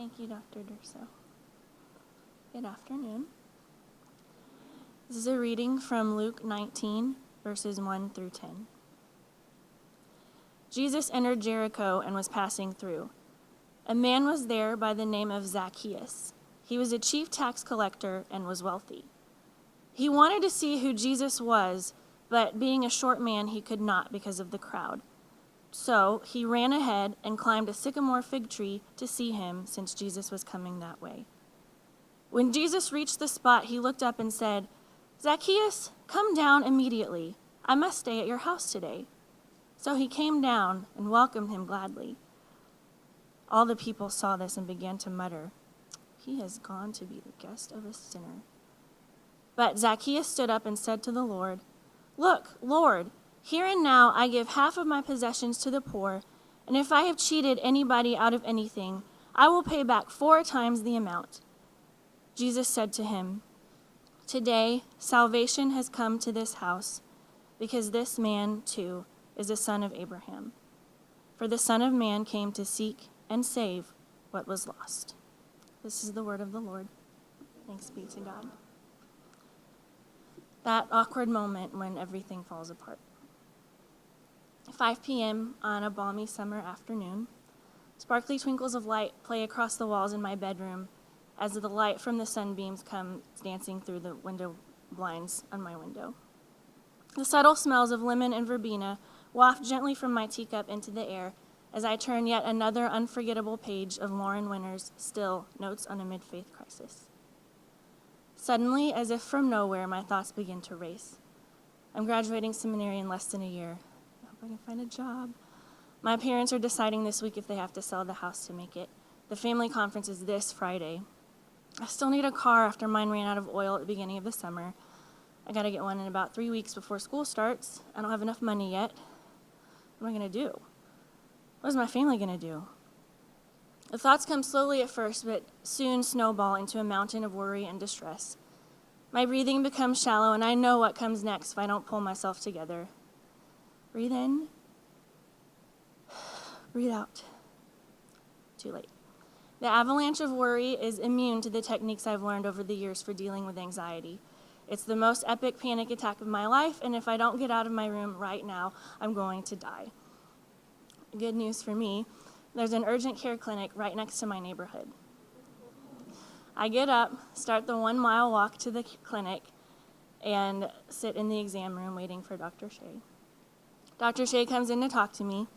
Thank you, Dr. Durso. Good afternoon. This is a reading from Luke 19, verses 1 through 10. Jesus entered Jericho and was passing through. A man was there by the name of Zacchaeus. He was a chief tax collector and was wealthy. He wanted to see who Jesus was, but being a short man, he could not because of the crowd. So he ran ahead and climbed a sycamore fig tree to see him, since Jesus was coming that way. When Jesus reached the spot, he looked up and said, "Zacchaeus, come down immediately. I must stay at your house today." So he came down and welcomed him gladly. All the people saw this and began to mutter, "He has gone to be the guest of a sinner." But Zacchaeus stood up and said to the Lord, "Look, Lord, here and now I give half of my possessions to the poor, and if I have cheated anybody out of anything, I will pay back 4 times the amount." Jesus said to him, "Today salvation has come to this house, because this man, too, is a son of Abraham. For the Son of Man came to seek and save what was lost." This is the word of the Lord. Thanks be to God. That awkward moment when everything falls apart. 5 p.m. on a balmy summer afternoon. Sparkly twinkles of light play across the walls in my bedroom as the light from the sunbeams come dancing through the window blinds on my window. The subtle smells of lemon and verbena waft gently from my teacup into the air as I turn yet another unforgettable page of Lauren Winner's Still Notes on a Mid-Faith Crisis. Suddenly, as if from nowhere, my thoughts begin to race. I'm graduating seminary in less than a year. I hope I can find a job. My parents are deciding this week if they have to sell the house to make it. The family conference is this Friday. I still need a car after mine ran out of oil at the beginning of the summer. I gotta get one in about 3 weeks before school starts. I don't have enough money yet. What am I gonna do? What is my family gonna do? The thoughts come slowly at first, but soon snowball into a mountain of worry and distress. My breathing becomes shallow, and I know what comes next if I don't pull myself together. Breathe in. Breathe out. Too late. The avalanche of worry is immune to the techniques I've learned over the years for dealing with anxiety. It's the most epic panic attack of my life, and if I don't get out of my room right now, I'm going to die. Good news for me, there's an urgent care clinic right next to my neighborhood. I get up, start the 1-mile walk to the clinic, and sit in the exam room waiting for Dr. Shea. Dr. Shea comes in to talk to me.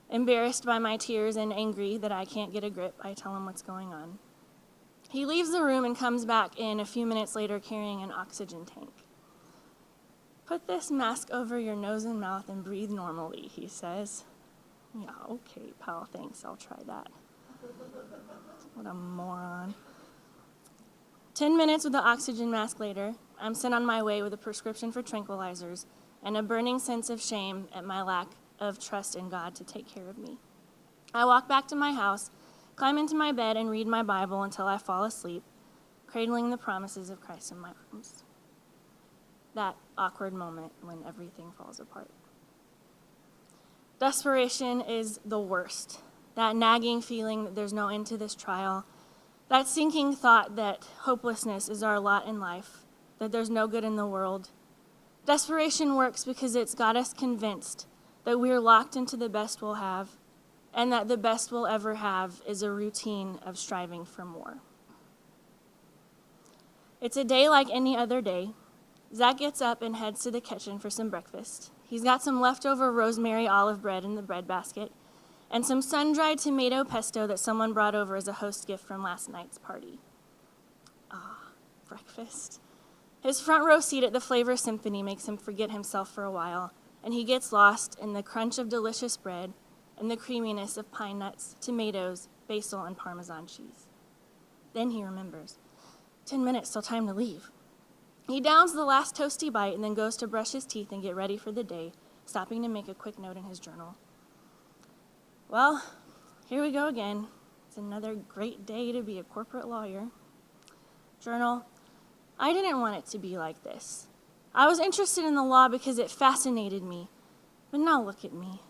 Embarrassed by my tears and angry that I can't get a grip, I tell him what's going on. He leaves the room and comes back in a few minutes later carrying an oxygen tank. "Put this mask over your nose and mouth and breathe normally," he says. Yeah, okay, pal, thanks, I'll try that. What a moron. 10 minutes with the oxygen mask later, I'm sent on my way with a prescription for tranquilizers and a burning sense of shame at my lack of trust in God to take care of me. I walk back to my house, climb into my bed, and read my Bible until I fall asleep, cradling the promises of Christ in my arms. That awkward moment when everything falls apart. Desperation is the worst. That nagging feeling that there's no end to this trial. That sinking thought that hopelessness is our lot in life, that there's no good in the world. Desperation works because it's got us convinced that we're locked into the best we'll have, and that the best we'll ever have is a routine of striving for more. It's a day like any other day. Zach gets up and heads to the kitchen for some breakfast. He's got some leftover rosemary olive bread in the bread basket and some sun-dried tomato pesto that someone brought over as a host gift from last night's party. Breakfast. His front row seat at the Flavor Symphony makes him forget himself for a while, and he gets lost in the crunch of delicious bread and the creaminess of pine nuts, tomatoes, basil, and Parmesan cheese. Then he remembers. 10 minutes till time to leave. He downs the last toasty bite and then goes to brush his teeth and get ready for the day, stopping to make a quick note in his journal. Well, here we go again. It's another great day to be a corporate lawyer. Journal, I didn't want it to be like this. I was interested in the law because it fascinated me, but now look at me.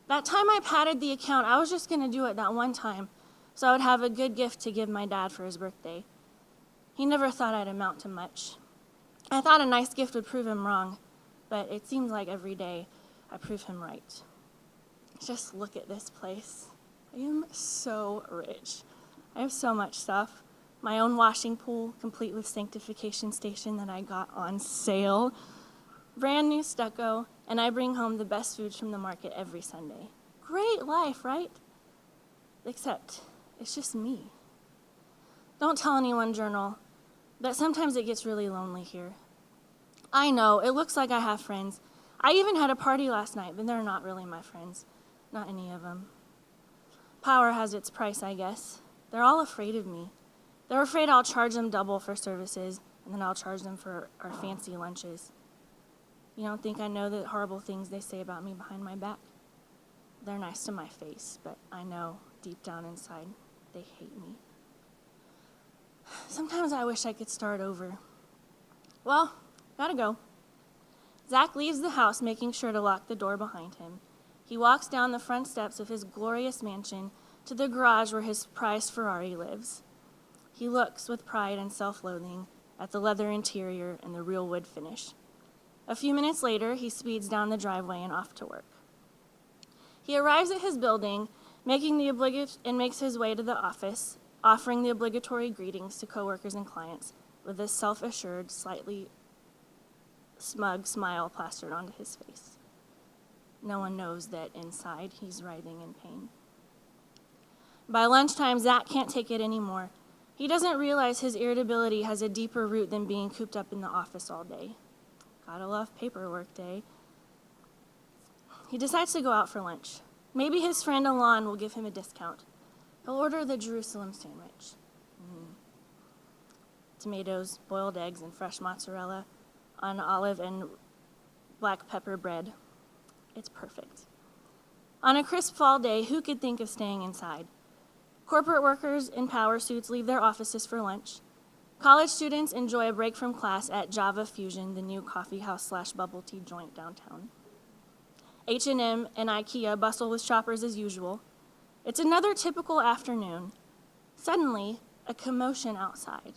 That time I padded the account, I was just going to do it that one time, so I would have a good gift to give my dad for his birthday. He never thought I'd amount to much. I thought a nice gift would prove him wrong, but it seems like every day I prove him right. Just look at this place. I am so rich. I have so much stuff. My own washing pool, complete with sanctification station that I got on sale. Brand new stucco, and I bring home the best foods from the market every Sunday. Great life, right? Except it's just me. Don't tell anyone, journal, but sometimes it gets really lonely here. I know, it looks like I have friends. I even had a party last night, but they're not really my friends. Not any of them. Power has its price, I guess. They're all afraid of me. They're afraid I'll charge them double for services, and then I'll charge them for our fancy lunches. You don't think I know the horrible things they say about me behind my back? They're nice to my face, but I know deep down inside they hate me. Sometimes I wish I could start over. Well, gotta go. Zach leaves the house, making sure to lock the door behind him. He walks down the front steps of his glorious mansion to the garage where his prized Ferrari lives. He looks with pride and self-loathing at the leather interior and the real wood finish. A few minutes later, he speeds down the driveway and off to work. He arrives at his building, and makes his way to the office, offering the obligatory greetings to coworkers and clients with a self-assured, slightly smug smile plastered onto his face. No one knows that inside he's writhing in pain. By lunchtime, Zach can't take it anymore. He doesn't realize his irritability has a deeper root than being cooped up in the office all day. Gotta love paperwork day. He decides to go out for lunch. Maybe his friend Alon will give him a discount. He'll order the Jerusalem sandwich. Tomatoes, boiled eggs, and fresh mozzarella on olive and black pepper bread. It's perfect. On a crisp fall day, who could think of staying inside? Corporate workers in power suits leave their offices for lunch. College students enjoy a break from class at Java Fusion, the new coffee house / bubble tea joint downtown. H&M and IKEA bustle with shoppers as usual. It's another typical afternoon. Suddenly, a commotion outside.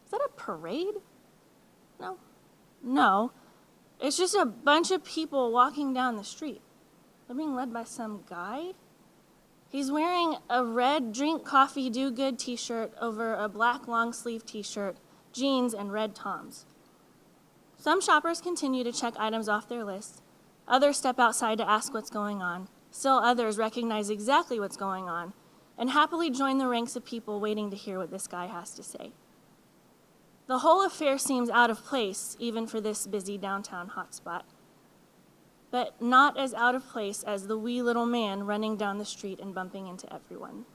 Is that a parade? No. It's just a bunch of people walking down the street. They're being led by some guy. He's wearing a red drink coffee do good t-shirt over a black long sleeve t-shirt, jeans, and red Toms. Some shoppers continue to check items off their list. Others step outside to ask what's going on. Still others recognize exactly what's going on and happily join the ranks of people waiting to hear what this guy has to say. The whole affair seems out of place, even for this busy downtown hotspot, but not as out of place as the wee little man running down the street and bumping into everyone.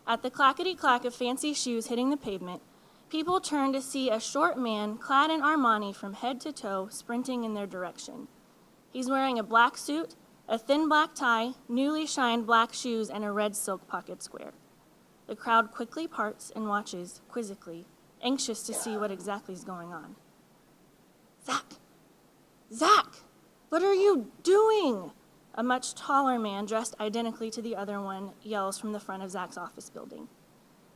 At the clackety-clack of fancy shoes hitting the pavement, people turn to see a short man clad in Armani from head to toe sprinting in their direction. He's wearing a black suit, a thin black tie, newly shined black shoes, and a red silk pocket square. The crowd quickly parts and watches, quizzically, anxious to see what exactly is going on. Zach, what are you doing? A much taller man, dressed identically to the other one, yells from the front of Zach's office building.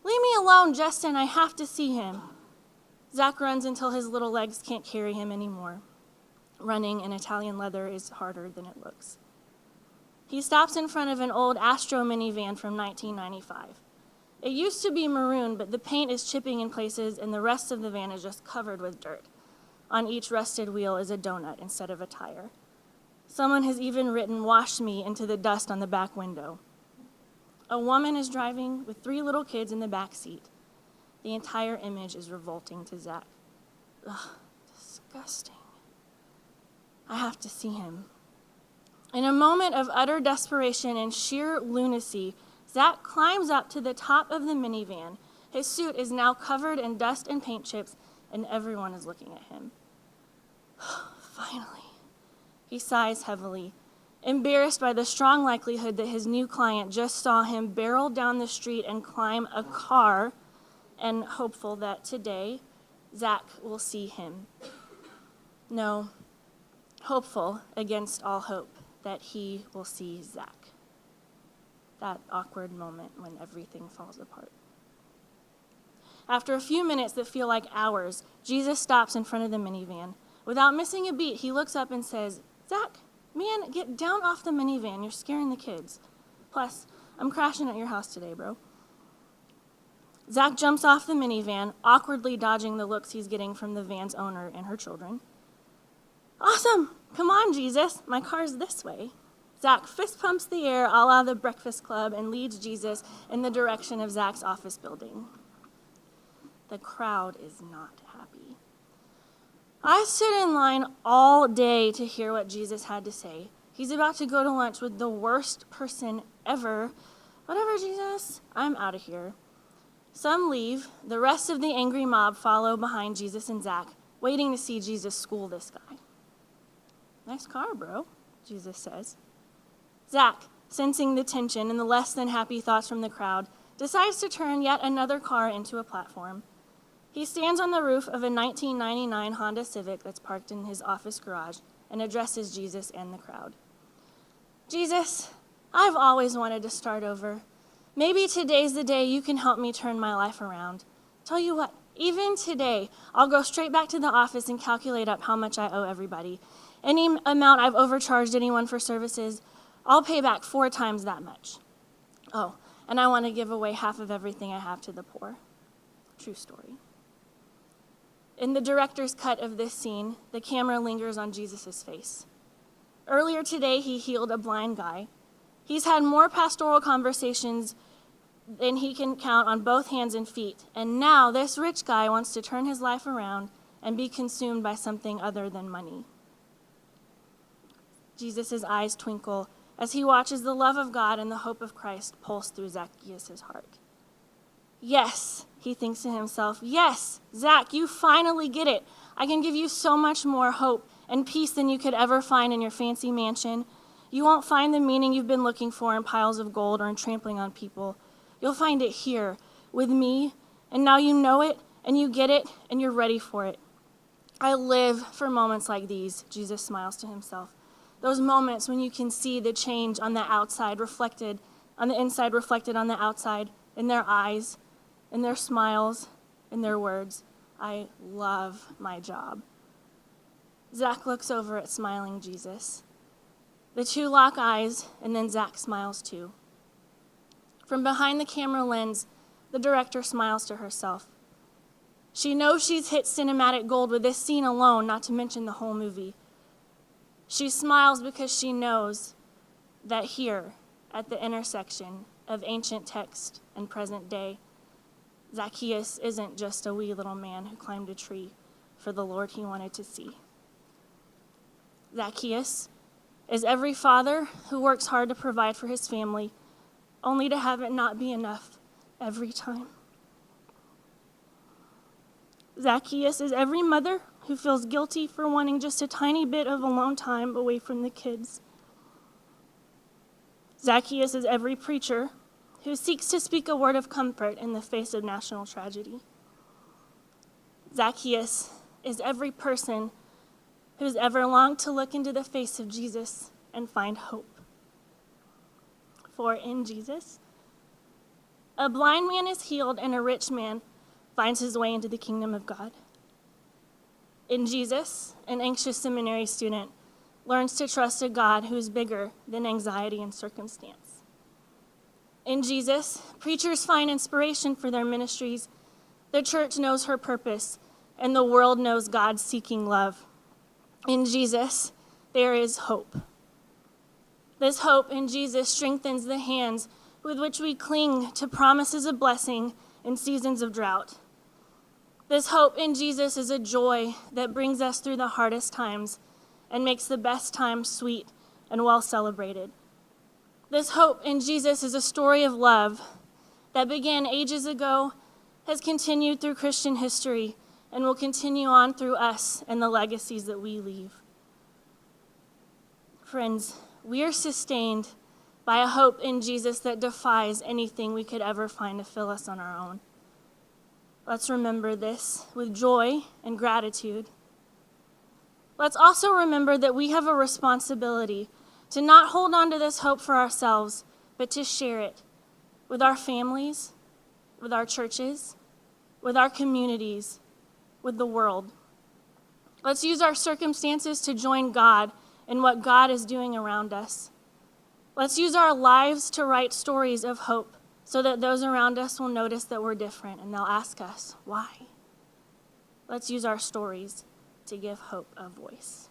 Leave me alone, Justin, I have to see him. Zach runs until his little legs can't carry him anymore. Running in Italian leather is harder than it looks. He stops in front of an old Astro minivan from 1995. It used to be maroon, but the paint is chipping in places and the rest of the van is just covered with dirt. On each rusted wheel is a donut instead of a tire. Someone has even written "Wash me" into the dust on the back window. A woman is driving with 3 little kids in the back seat. The entire image is revolting to Zach. Ugh, disgusting. I have to see him. In a moment of utter desperation and sheer lunacy, Zach climbs up to the top of the minivan. His suit is now covered in dust and paint chips, and everyone is looking at him. Finally. He sighs heavily, embarrassed by the strong likelihood that his new client just saw him barrel down the street and climb a car, and hopeful that today Zach will see him. No, hopeful against all hope that he will see Zach. that awkward moment when everything falls apart. After a few minutes that feel like hours, Jesus stops in front of the minivan. Without missing a beat, he looks up and says, "Zach, man, get down off the minivan. You're scaring the kids. Plus, I'm crashing at your house today, bro." Zach jumps off the minivan, awkwardly dodging the looks he's getting from the van's owner and her children. "Awesome! Come on, Jesus. My car's this way." Zach fist pumps the air a la the Breakfast Club and leads Jesus in the direction of Zach's office building. The crowd is not happy. I stood in line all day to hear what Jesus had to say. He's about to go to lunch with the worst person ever. Whatever, Jesus, I'm out of here. Some leave. The rest of the angry mob follow behind Jesus and Zach, waiting to see Jesus school this guy. "Nice car, bro," Jesus says. Zach, sensing the tension and the less than happy thoughts from the crowd, decides to turn yet another car into a platform. He stands on the roof of a 1999 Honda Civic that's parked in his office garage and addresses Jesus and the crowd. "Jesus, I've always wanted to start over. Maybe today's the day you can help me turn my life around. Tell you what, even today, I'll go straight back to the office and calculate up how much I owe everybody. Any amount I've overcharged anyone for services, I'll pay back 4 times that much. Oh, and I want to give away half of everything I have to the poor." True story. In the director's cut of this scene, the camera lingers on Jesus' face. Earlier today, he healed a blind guy. He's had more pastoral conversations than he can count on both hands and feet, and now this rich guy wants to turn his life around and be consumed by something other than money. Jesus' eyes twinkle as he watches the love of God and the hope of Christ pulse through Zacchaeus' heart. "Yes," he thinks to himself, "yes, Zach, you finally get it. I can give you so much more hope and peace than you could ever find in your fancy mansion. You won't find the meaning you've been looking for in piles of gold or in trampling on people. You'll find it here with me, and now you know it, and you get it, and you're ready for it." I live for moments like these, Jesus smiles to himself. Those moments when you can see the change on the outside reflected, on the inside reflected on the outside, in their eyes, in their smiles, in their words. I love my job. Zach looks over at smiling Jesus. The two lock eyes, and then Zach smiles too. From behind the camera lens, the director smiles to herself. She knows she's hit cinematic gold with this scene alone, not to mention the whole movie. She smiles because she knows that here, at the intersection of ancient text and present day, Zacchaeus isn't just a wee little man who climbed a tree for the Lord he wanted to see. Zacchaeus is every father who works hard to provide for his family, only to have it not be enough every time. Zacchaeus is every mother who feels guilty for wanting just a tiny bit of alone time away from the kids. Zacchaeus is every preacher who seeks to speak a word of comfort in the face of national tragedy. Zacchaeus is every person who's ever longed to look into the face of Jesus and find hope. For in Jesus, a blind man is healed and a rich man finds his way into the kingdom of God. In Jesus, an anxious seminary student learns to trust a God who is bigger than anxiety and circumstance. In Jesus, preachers find inspiration for their ministries, the church knows her purpose, and the world knows God's seeking love. In Jesus, there is hope. This hope in Jesus strengthens the hands with which we cling to promises of blessing in seasons of drought. This hope in Jesus is a joy that brings us through the hardest times and makes the best times sweet and well celebrated. This hope in Jesus is a story of love that began ages ago, has continued through Christian history, and will continue on through us and the legacies that we leave. Friends, we are sustained by a hope in Jesus that defies anything we could ever find to fill us on our own. Let's remember this with joy and gratitude. Let's also remember that we have a responsibility to not hold on to this hope for ourselves, but to share it with our families, with our churches, with our communities, with the world. Let's use our circumstances to join God in what God is doing around us. Let's use our lives to write stories of hope so that those around us will notice that we're different and they'll ask us, why? Let's use our stories to give hope a voice.